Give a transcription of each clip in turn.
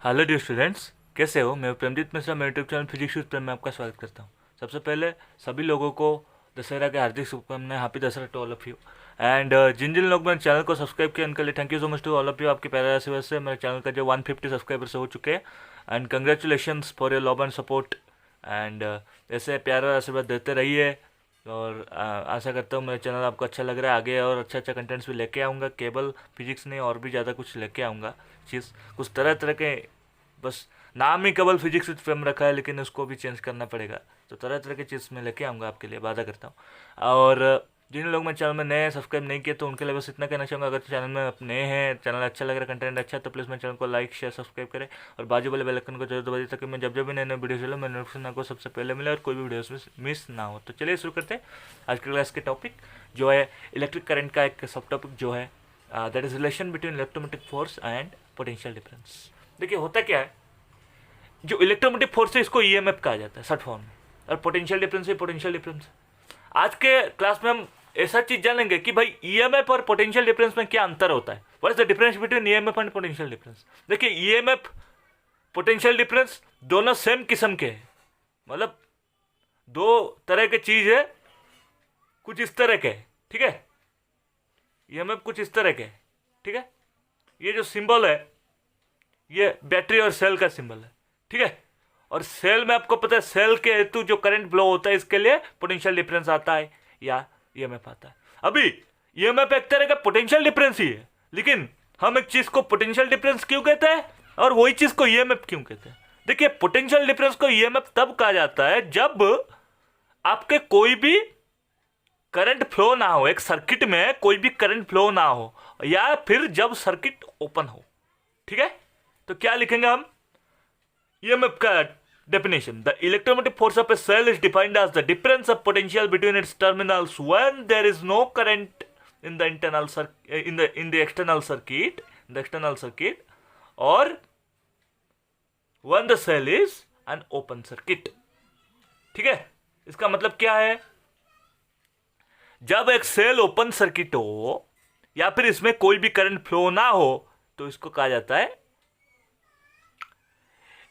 Hello dear students, कैसे हो? मैं प्रेमजीत मिश्रा, मेरे यूट्यूब चैनल फिजिक्स विद प्रेम में आपका स्वागत करता हूँ। सबसे पहले सभी लोगों को दशहरा के हार्दिक शुभकामनाएं। Happy Dussehra to all of you. And जिन जिन लोग मेरे चैनल को सब्सक्राइब किया उनके लिए thank you so much to all of you. आपके प्यारे आशीर्वाद से मेरे चैनल का जो 150 सब्सक्राइबर्स हो चुके हैं। And congratulations for your love and support. And ऐसे प्यारा आशीर्वाद देते रहिए। और आशा करता हूँ मेरा चैनल आपको अच्छा लग रहा है। आगे और अच्छा अच्छा कंटेंट्स भी लेके आऊँगा, केवल फिजिक्स नहीं और भी ज़्यादा कुछ लेके आऊँगा। चीज़ कुछ तरह तरह के, बस नाम ही केवल फिजिक्स विद फ्रेम रखा है, लेकिन उसको भी चेंज करना पड़ेगा। तो तरह तरह की चीज़ मैं लेके आऊँगा आपके लिए, वादा करता हूँ। और जिन लोग मेरे चैनल में नए सब्सक्राइब नहीं किए तो उनके लिए बस इतना कहना चाहूँगा, अगर चैनल में आप नए हैं, चैनल अच्छा लग रहा है, कंटेंट अच्छा है, तो प्लीज़ मेरे चैनल को लाइक शेयर सब्सक्राइब करें और बाजू वाले बेल आइकन को जरूर दबाइए, ताकि मैं जब जब भी नए नए वीडियो चलो मेरे नोटिफिकेशन आपको सबसे पहले मिले और कोई भी वीडियो मिस ना हो। तो चलिए शुरू करते हैं आज के क्लास के टॉपिक, जो है इलेक्ट्रिक करंट का एक सब टॉपिक, जो है that is relation between electromagnetic force and potential difference. देखिए होता क्या है, जो इलेक्ट्रोमैग्नेटिक फोर्स है इसको ईएमएफ कहा जाता है शॉर्ट फॉर्म में, और पोटेंशियल डिफरेंस है पोटेंशियल डिफरेंस। आज के क्लास में हम ऐसा चीज जानेंगे कि भाई ईएमएफ और पोटेंशियल डिफरेंस में क्या अंतर होता है। What is the difference between EMF and potential difference. देखिए ईएमएफ पोटेंशियल डिफरेंस दोनों सेम किस्म के हैं, मतलब दो तरह के चीज है, कुछ इस तरह के, ठीक है। ईएमएफ कुछ इस तरह के, ठीक है। ये जो सिंबल है ये बैटरी और सेल का सिंबल है, ठीक है। और सेल में आपको पता है, सेल के हेतु जो करंट फ्लो होता है इसके लिए पोटेंशियल डिफरेंस आता है या ईएमएफ आता है। अभी ईएमएफ एक तरह का पोटेंशियल डिफरेंस ही है, लेकिन हम एक चीज को पोटेंशियल डिफरेंस क्यों कहते हैं और वही चीज को ईएमएफ क्यों कहते हैं। देखिए पोटेंशियल डिफरेंस को ईएमएफ तब कहा जाता है जब आपके कोई भी करंट फ्लो ना हो, एक सर्किट में कोई भी करंट फ्लो ना हो, या फिर जब सर्किट ओपन हो, ठीक है। तो क्या लिखेंगे हम ईएमएफ का definition? The electromotive force of a cell is defined as the difference of potential between its terminals when there is no current in the external circuit, or when the cell is an open circuit। ठीक है, इसका मतलब क्या है? जब एक cell open circuit हो या फिर इसमें कोई भी करंट फ्लो ना हो तो इसको कहा जाता है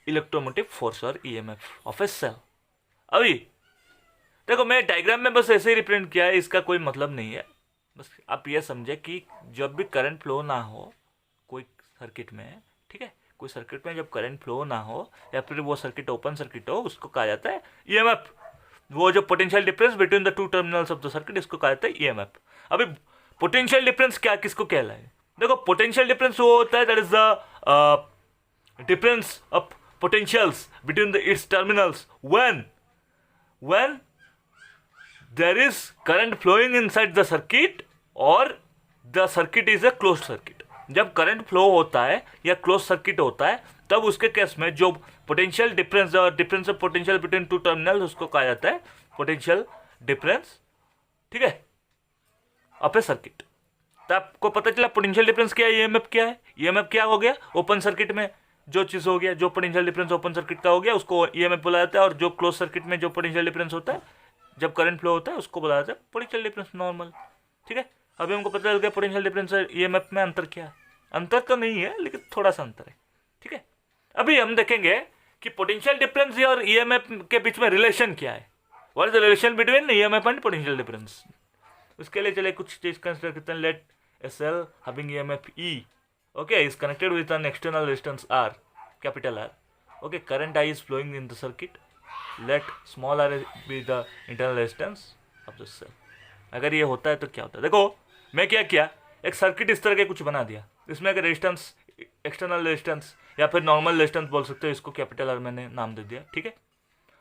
इलेक्ट्रोमोटिव फोर्स और ईएमएफ ऑफ ए सेल। अभी देखो मैं डायग्राम में बस ऐसे ही रिप्रेजेंट किया है, इसका कोई मतलब नहीं है। बस आप ये समझे कि जब भी करंट फ्लो ना हो कोई सर्किट में, ठीक है, कोई सर्किट में जब करंट फ्लो ना हो या फिर वो सर्किट ओपन सर्किट हो, उसको कहा जाता है ईएमएफ। वो जो potential difference between the two terminals of the circuit, इसको कहा जाता है ईएमएफ। अभी पोटेंशियल डिफरेंस क्या किसको कहलाए? देखो पोटेंशियल डिफरेंस वो होता है that is the difference of potentials between its terminals when there is current flowing inside the circuit or the circuit is a closed circuit। जब करंट फ्लो होता है या क्लोज सर्किट होता है तब उसके केस में जो पोटेंशियल डिफरेंस और difference of potential between two terminals, उसको कहा जाता है पोटेंशियल डिफरेंस, ठीक है, ऑफ ए सर्किट। तो आपको पता चला पोटेंशियल डिफरेंस क्या है, ईएमएफ क्या है। ईएमएफ क्या हो गया? ओपन सर्किट में जो चीज हो गया, जो पोटेंशियल डिफरेंस ओपन सर्किट का हो गया उसको ईएमएफ बोला जाता है, और जो क्लोज सर्किट में जो पोटेंशियल डिफरेंस होता है जब करंट फ्लो होता है उसको बोला जाता है पोटेंशियल डिफरेंस नॉर्मल, ठीक है। अभी हमको पता चल गया पोटेंशियल डिफरेंस और ईएमएफ में अंतर क्या है। अंतर तो नहीं है लेकिन थोड़ा सा अंतर है, ठीक है। अभी हम देखेंगे कि पोटेंशियल डिफरेंस और ईएमएफ के बीच में रिलेशन क्या है। What is the relation between EMF and potential difference. उसके लिए चलिए कुछ चीज कंसिडर करते हैं। Let a cell having EMF E, okay, is connected with an external resistance R, capital R. Okay, current I is flowing in the circuit. Let small r be the internal resistance of the cell. अगर ये होता है तो क्या होता है? देखो मैं क्या किया, एक सर्किट इस तरह के कुछ बना दिया, इसमें एक रेजिस्टेंस, एक्सटर्नल रेजिस्टेंस या फिर नॉर्मल रेजिस्टेंस बोल सकते हो, इसको कैपिटल आर मैंने नाम दे दिया, ठीक है।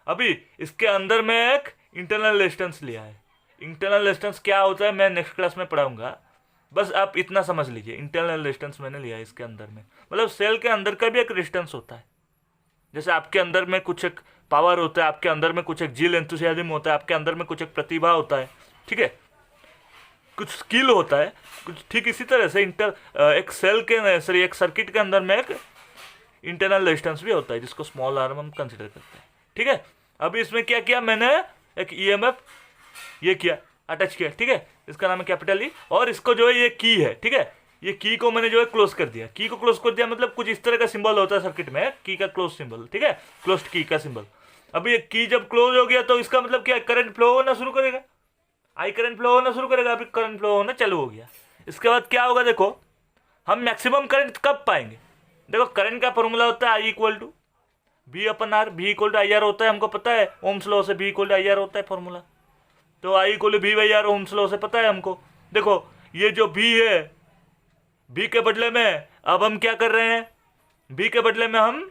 अभी इसके अंदर में एक इंटरनल रेजिस्टेंस लिया है। इंटरनल रेजिस्टेंस क्या होता है मैं नेक्स्ट क्लास में पढ़ाऊंगा, बस आप इतना समझ लीजिए। इंटरनल रेजिस्टेंस मैंने लिया है इसके अंदर में, मतलब सेल के अंदर का भी एक रेजिस्टेंस होता है। जैसे आपके अंदर में कुछ एक पावर होता है, आपके अंदर में कुछ एक जील एंथुसियाज्म होता है, आपके अंदर में कुछ एक प्रतिभा होता है, ठीक है, कुछ स्किल होता है, कुछ ठीक इसी तरह से एक सेल के सॉरी एक सर्किट के अंदर में एक इंटरनल रेजिस्टेंस भी होता है जिसको स्मॉल आर हम कंसिडर करते हैं, ठीक है। अभी इसमें क्या किया मैंने, एक ईएमएफ ये किया, अटैच किया, ठीक है, इसका नाम है कैपिटल ई, और इसको जो है ये की है, ठीक है, ये की को मैंने जो है क्लोज कर दिया। की को क्लोज कर दिया मतलब कुछ इस तरह का सिंबल होता है सर्किट में, की का क्लोज सिंबल, ठीक है, क्लोज्ड की का सिंबल। अभी ये की जब क्लोज हो गया तो इसका मतलब क्या, करंट फ्लो होना शुरू करेगा, आई करंट फ्लो होना शुरू करेगा। अभी करंट फ्लो होना चालू हो गया। इसके बाद क्या होगा, देखो हम मैक्सिमम करंट कब पाएंगे। देखो करंट का फॉर्मूला होता है I equal to V upon R, V equal to I R होता है, हमको पता है ओम्स लॉ से V equal to I R होता है फॉर्मूला। तो I equal to V by R Ohm's law से पता है हमको। देखो ये जो बी है, बी के बदले में अब हम क्या कर रहे हैं, बी के बदले में हम,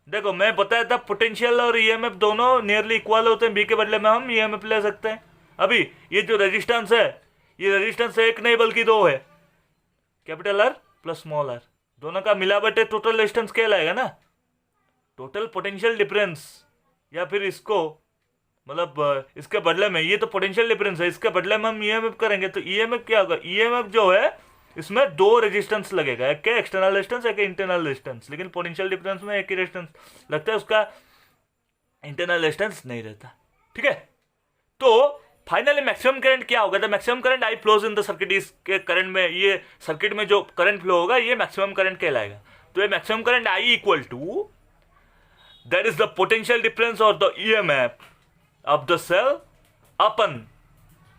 देखो मैं बताया था पोटेंशियल और ईएमएफ दोनों नियरली इक्वल होते हैं, बी के बदले में हम ईएमएफ ले सकते हैं। अभी ये जो रेजिस्टेंस है, ये रेजिस्टेंस एक नहीं बल्कि दो है, capital R plus small R, दोनों का मिला बटे टोटल रेजिस्टेंस कहलाएगा ना, टोटल पोटेंशियल डिफरेंस। या फिर इसको मतलब इसके बदले में, ये तो पोटेंशियल डिफरेंस है, इसके बदले में हम ईएमएफ करेंगे तो ईएमएफ क्या होगा, ईएमएफ जो है इसमें दो रेजिस्टेंस लगेगा, एक के एक्सटर्नल रेजिस्टेंस, एक इंटरनल रेजिस्टेंस। लेकिन पोटेंशियल डिफरेंस में एक ही रेजिस्टेंस लगता है, उसका इंटरनल रेजिस्टेंस नहीं रहता, ठीक है। तो फाइनली मैक्सिमम करंट क्या होगा, the maximum current I flows in the circuit, इसके करंट में, ये सर्किट में जो करंट फ्लो होगा ये मैक्सिमम करंट कहलाएगा। तो ये maximum current I equal to that is the potential difference और the EMF of the cell upon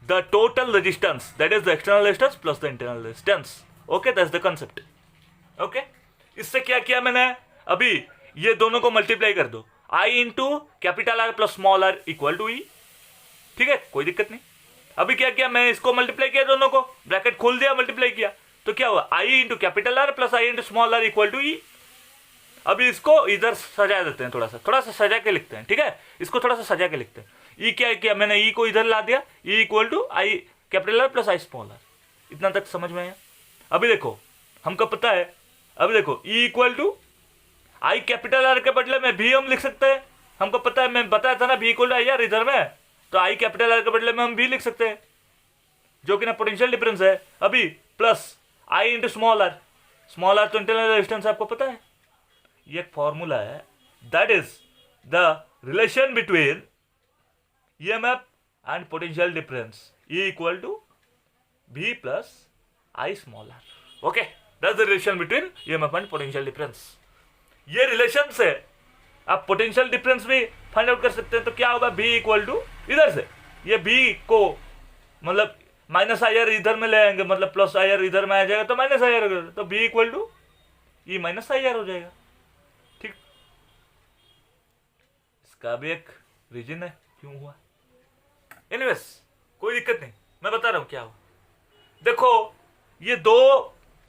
the total resistance, that is the external resistance plus the internal resistance. Okay, that's the concept. Okay, इससे क्या किया मैंने, अभी ये दोनों को multiply कर दो, I into capital R plus small R equal to E, ठीक है, कोई दिक्कत नहीं। अभी क्या किया, मैं इसको मल्टीप्लाई किया, दोनों को ब्रैकेट खोल दिया, मल्टीप्लाई किया, तो क्या हुआ, I into capital R plus I into small R equal to E. अभी इसको इधर सजा देते हैं, थोड़ा सा सजा के लिखते हैं, ठीक है, इसको थोड़ा सा सजा के लिखते हैं। ई क्या किया मैंने, ई को इधर ला दिया, E equal to I capital R plus I small R, इतना तक समझ में आया। अभी देखो हमको पता है, अभी देखो E equal to I capital R के बदले में भी हम लिख सकते हैं, हमको पता है, मैं बताया था ना भी इक्वल टू आई आर इधर में, तो आई कैपिटल आर के बदले में हम भी लिख सकते हैं, जो कि ना पोटेंशियल डिफरेंस है। अभी plus I into small R तो इंटरनल रेजिस्टेंस आपको पता है, ये एक फॉर्मूला है, that is the relation between EMF and potential difference, E equal to V plus I small R. Okay, that's the relation between EMF and potential difference. ये रिलेशन से आप पोटेंशियल डिफरेंस भी फाइंड आउट कर सकते हैं। तो क्या होगा, भी इक्वल टू इधर से ये भी को मतलब माइनस आई आर इधर में ले आएंगे, मतलब प्लस आई आर इधर में आ जाएगा तो माइनस आई आर, तो भी equal to E minus I R हो जाएगा। का भी एक रीजन है क्यों हुआ। एनीवेज कोई दिक्कत नहीं, मैं बता रहा हूं क्या हुआ। देखो ये दो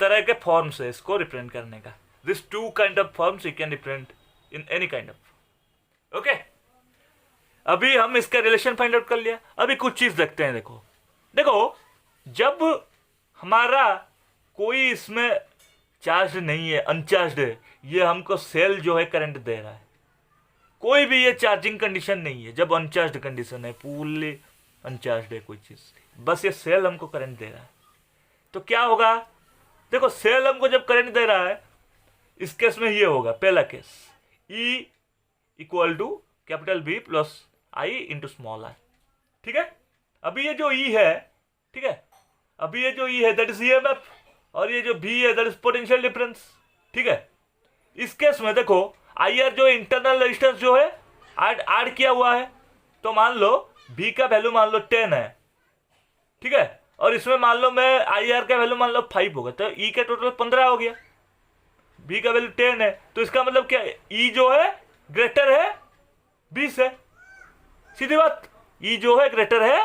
तरह के फॉर्म्स है इसको रिप्रेजेंट करने का, this two kind of forms you can represent in any kind of. Okay, अभी हम इसका रिलेशन फाइंड आउट कर लिया। अभी कुछ चीज देखते हैं। देखो जब हमारा कोई इसमें चार्ज नहीं है, अनचार्ज है, ये हमको सेल जो है करंट दे रहा है, कोई भी ये चार्जिंग कंडीशन नहीं है, जब अनचार्ज कंडीशन है, फुल्ली अनचार्ज है कोई चीज, बस ये सेल हमको करंट दे रहा है, तो क्या होगा, देखो सेल हमको जब करंट दे रहा है, इस केस में ये होगा पहला case, E equal to capital B plus I into small R, ठीक है। अभी ये जो E है, ठीक है, अभी ये जो E है दैट इज EMF, और ये जो B है दैट इज पोटेंशियल डिफरेंस, ठीक है। इस केस में देखो IR जो इंटरनल रेजिस्टेंस जो है ऐड किया हुआ है, तो मान लो B का वैल्यू मान लो 10 है, ठीक है, और इसमें मान लो मैं IR का वैल्यू मान लो 5 होगा, तो E का टोटल 15 हो गया, B का वैल्यू 10 है, तो इसका मतलब क्या है, E जो है ग्रेटर है B से, सीधी बात, E जो है ग्रेटर है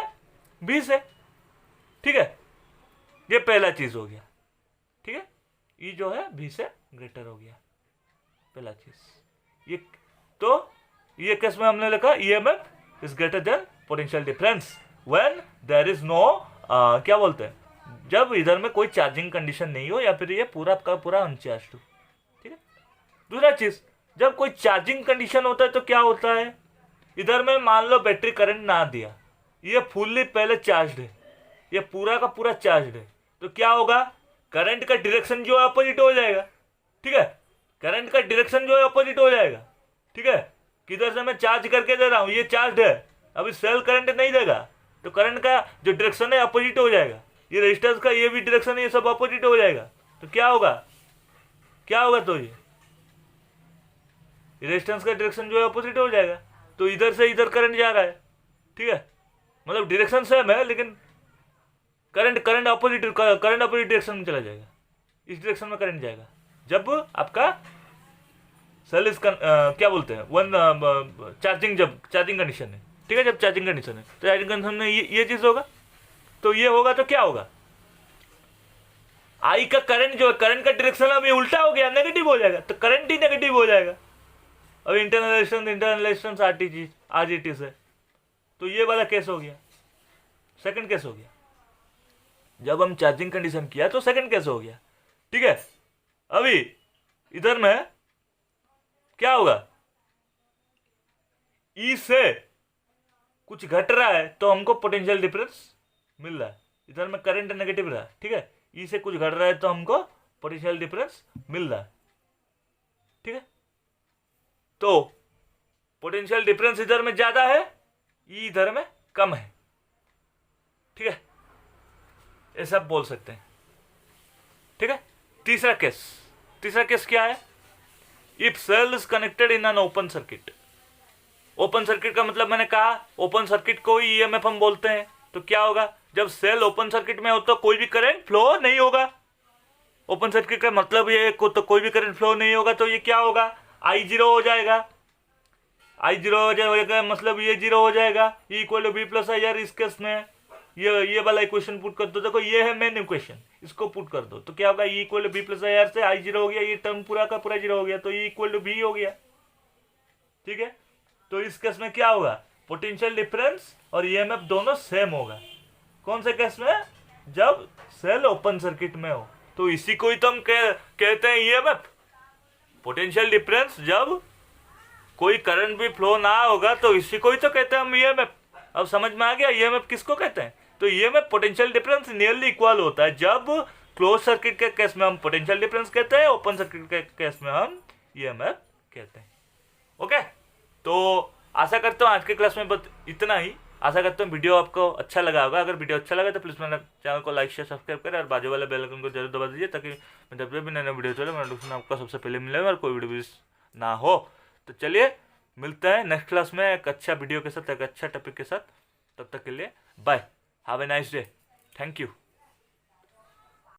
B से, ठीक है, ये पहला चीज हो गया, ठीक है, E जो है B से ग्रेटर हो गया, पहला चीज ये। तो ये केस में हमने लिखा EMF is greater than potential difference when there is no क्या बोलते हैं, जब इधर में कोई चार्जिंग कंडीशन नहीं हो या फिर ये पूरा का पूरा अनचार्ज हो, ठीक है। दूसरा चीज, जब कोई चार्जिंग कंडीशन होता है तो क्या होता है, इधर में मान लो बैटरी करंट ना दिया, ये फुल्ली पहले चार्ज है, ये पूरा का पूरा चार्ज है, तो क्या होगा, करंट का डायरेक्शन जो है अपोजिट हो जाएगा, ठीक है, करंट का डायरेक्शन जो है अपोजिट हो जाएगा, ठीक है। किधर से मैं चार्ज करके दे रहा हूं, ये चार्ज है, अभी सेल करंट नहीं देगा, तो करंट का जो डायरेक्शन है अपोजिट हो जाएगा, ये रेजिस्टेंस का ये भी डायरेक्शन है, ये सब अपोजिट हो जाएगा, तो क्या होगा, क्या होगा, तो ये रेजिस्टेंस का डायरेक्शन जो है अपोजिट हो जाएगा। तो इधर से इधर करंट जा रहा है, ठीक है, मतलब डायरेक्शन सेम है लेकिन करंट अपोजिट डायरेक्शन में चला जाएगा, इस डायरेक्शन में करंट जाएगा जब आपका सेल इस क्या बोलते हैं वन चार्जिंग, जब चार्जिंग कंडीशन है, ठीक है, जब चार्जिंग कंडीशन है तो चार्जिंग कंडीशन में ये चीज होगा। तो ये होगा तो क्या होगा, आई का करंट जो है, करंट का डायरेक्शन अब ये उल्टा हो गया, नेगेटिव हो जाएगा, तो करंट ही नेगेटिव हो जाएगा। अब इंटरनल रेजिस्टेंस आरजीटी से, तो ये वाला केस हो गया, सेकंड केस हो गया। जब हम चार्जिंग कंडीशन किया तो सेकंड केस हो गया, ठीक है। अभी इधर में क्या होगा, ई से कुछ घट रहा है तो हमको पोटेंशियल डिफरेंस मिल रहा है, इधर में करंट नेगेटिव रहा है, ठीक है, ई से कुछ घट रहा है तो हमको पोटेंशियल डिफरेंस मिल रहा है, ठीक है। तो पोटेंशियल डिफरेंस इधर में ज्यादा है, ई इधर में कम है, ठीक है, ये सब बोल सकते हैं, ठीक है। तीसरा केस क्या है, if cell is connected in an open circuit. Open circuit का मतलब मैंने कहा, ओपन सर्किट को ही ईएमएफ हम बोलते हैं। तो क्या होगा, जब सेल ओपन सर्किट में हो तो कोई भी करंट फ्लो नहीं होगा। ओपन सर्किट का मतलब ये तो कोई भी करंट फ्लो नहीं होगा, तो ये क्या होगा, आई जीरो हो जाएगा, आई जीरो हो जाएगा, मतलब ये जीरो हो जाएगा, E equal to B plus I R. इस केस में ये वाला इक्वेशन पुट कर दो, देखो ये है मेन इक्वेशन, इसको पुट कर दो तो क्या होगा, E equal to B plus I R से आई जीरो हो गया, ये टर्म पूरा का पूरा जीरो हो गया, तो ई इक्वल टू बी हो गया, ठीक है। तो इस केस में क्या होगा, पोटेंशियल डिफरेंस और ईएमएफ दोनों सेम होगा। कौन से केस में, जब सेल ओपन सर्किट में हो। तो इसी को ही तो हम कहते हैं ईएमएफ, पोटेंशियल डिफरेंस। जब कोई करंट भी फ्लो ना होगा तो इसी को ही तो कहते हैं हम ईएमएफ। अब समझ में आ गया ईएमएफ किसको कहते हैं। तो EMF potential difference nearly equal होता है। जब क्लोज सर्किट के केस में हम पोटेंशियल डिफरेंस कहते हैं, ओपन सर्किट के केस में हम ईएमएफ कहते हैं। ओके, तो आशा करता हूँ आज के क्लास में बस इतना ही। आशा करता हूँ वीडियो आपको अच्छा लगा होगा। अगर वीडियो अच्छा लगा तो प्लीज़ मेरा चैनल को लाइक शेयर सब्सक्राइब करें और बाजू वाले बेल आइकन को जरूर दबा दीजिए, ताकि जब भी नया वीडियो चले मेरा नोटिफिकेशन आपको सबसे पहले मिले और कोई वीडियो मिस ना हो। तो चलिए मिलते हैं नेक्स्ट क्लास में एक अच्छा वीडियो के साथ, एक अच्छा टॉपिक के साथ। तब तक के लिए bye, have a nice day, thank you.